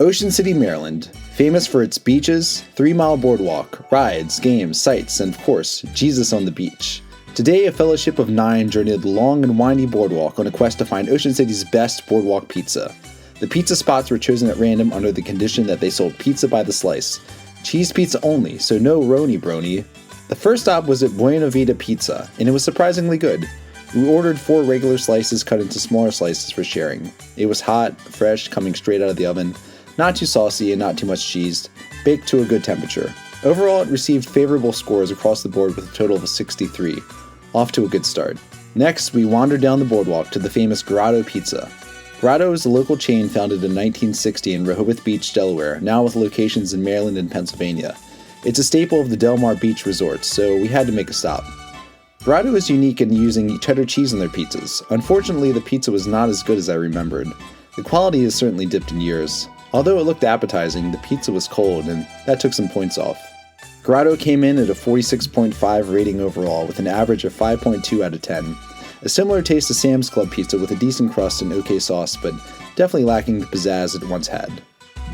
Ocean City, Maryland, famous for its beaches, 3-mile boardwalk, rides, games, sights, and of course, Jesus on the beach. Today, a fellowship of 9 journeyed the long and windy boardwalk on a quest to find Ocean City's best boardwalk pizza. The pizza spots were chosen at random under the condition that they sold pizza by the slice. Cheese pizza only, so no Roni Brony. The first stop was at Buena Vita Pizza, and it was surprisingly good. We ordered 4 regular slices cut into smaller slices for sharing. It was hot, fresh, coming straight out of the oven. Not too saucy and not too much cheese, baked to a good temperature. Overall, it received favorable scores across the board with a total of 63. Off to a good start. Next, we wandered down the boardwalk to the famous Grotto Pizza. Grotto is a local chain founded in 1960 in Rehoboth Beach, Delaware, now with locations in Maryland and Pennsylvania. It's a staple of the Del Mar Beach resorts, so we had to make a stop. Grotto is unique in using cheddar cheese on their pizzas. Unfortunately, the pizza was not as good as I remembered. The quality has certainly dipped in years. Although it looked appetizing, the pizza was cold, and that took some points off. Grotto came in at a 46.5 rating overall, with an average of 5.2 out of 10. A similar taste to Sam's Club pizza with a decent crust and okay sauce, but definitely lacking the pizzazz it once had.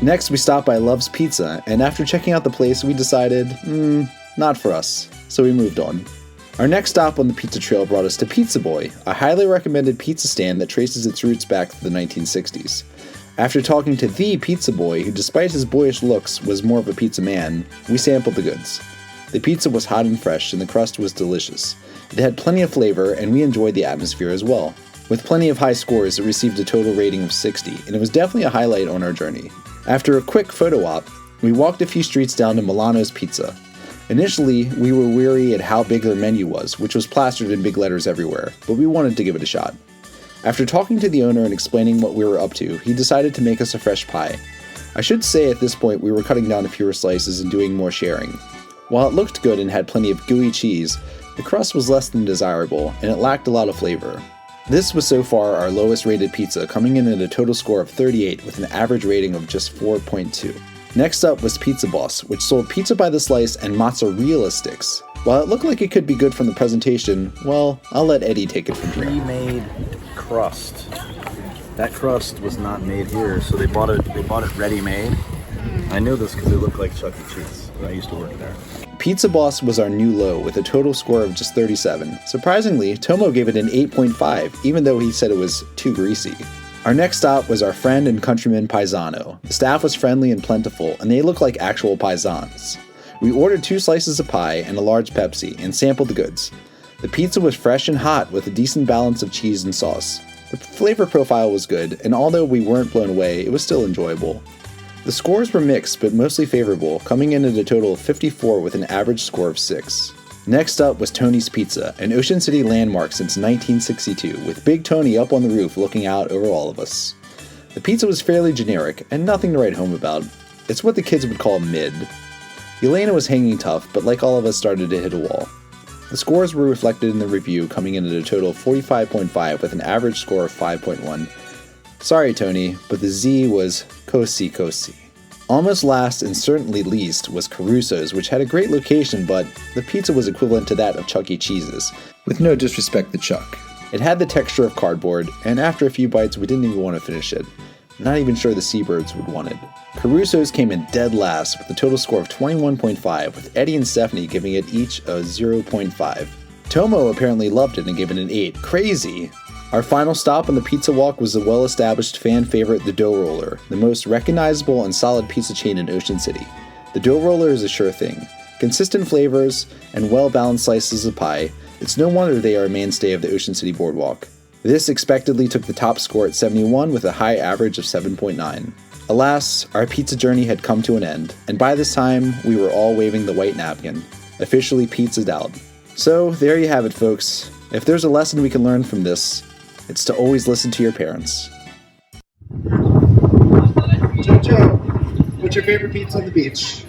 Next, we stopped by Love's Pizza, and after checking out the place, we decided, not for us, so we moved on. Our next stop on the pizza trail brought us to Pizza Boy, a highly recommended pizza stand that traces its roots back to the 1960s. After talking to the Pizza Boy, who despite his boyish looks was more of a pizza man, we sampled the goods. The pizza was hot and fresh, and the crust was delicious. It had plenty of flavor, and we enjoyed the atmosphere as well. With plenty of high scores, it received a total rating of 60, and it was definitely a highlight on our journey. After a quick photo op, we walked a few streets down to Milano's Pizza. Initially, we were weary at how big their menu was, which was plastered in big letters everywhere, but we wanted to give it a shot. After talking to the owner and explaining what we were up to, he decided to make us a fresh pie. I should say at this point we were cutting down to fewer slices and doing more sharing. While it looked good and had plenty of gooey cheese, the crust was less than desirable, and it lacked a lot of flavor. This was so far our lowest rated pizza, coming in at a total score of 38 with an average rating of just 4.2. Next up was Pizza Boss, which sold pizza by the slice and mozzarella sticks. While it looked like it could be good from the presentation, well, I'll let Eddie take it from here. Pre-made crust. That crust was not made here, so they bought it ready-made. I knew this because it looked like Chuck E. Cheese. I used to work there. Pizza Boss was our new low with a total score of just 37. Surprisingly, Tomo gave it an 8.5, even though he said it was too greasy. Our next stop was our friend and countryman Paisano. The staff was friendly and plentiful, and they looked like actual paisans. We ordered 2 slices of pie and a large Pepsi, and sampled the goods. The pizza was fresh and hot with a decent balance of cheese and sauce. The flavor profile was good, and although we weren't blown away, it was still enjoyable. The scores were mixed but mostly favorable, coming in at a total of 54 with an average score of 6. Next up was Tony's Pizza, an Ocean City landmark since 1962, with Big Tony up on the roof looking out over all of us. The pizza was fairly generic, and nothing to write home about. It's what the kids would call mid. Elena was hanging tough, but like all of us started to hit a wall. The scores were reflected in the review, coming in at a total of 45.5 with an average score of 5.1. Sorry Tony, but the Z was Cosi. Almost last and certainly least was Caruso's, which had a great location, but the pizza was equivalent to that of Chuck E. Cheese's, with no disrespect to Chuck. It had the texture of cardboard, and after a few bites we didn't even want to finish it. Not even sure the seabirds would want it. Caruso's came in dead last with a total score of 21.5, with Eddie and Stephanie giving it each a 0.5. Tomo apparently loved it and gave it an 8. Crazy! Our final stop on the pizza walk was the well-established fan favorite, the Dough Roller, the most recognizable and solid pizza chain in Ocean City. The Dough Roller is a sure thing. Consistent flavors and well-balanced slices of pie, it's no wonder they are a mainstay of the Ocean City Boardwalk. This expectedly took the top score at 71 with a high average of 7.9. Alas, our pizza journey had come to an end, and by this time, we were all waving the white napkin, officially pizzaed out. So, there you have it, folks. If there's a lesson we can learn from this, it's to always listen to your parents. Jojo, what's your favorite pizza on the beach?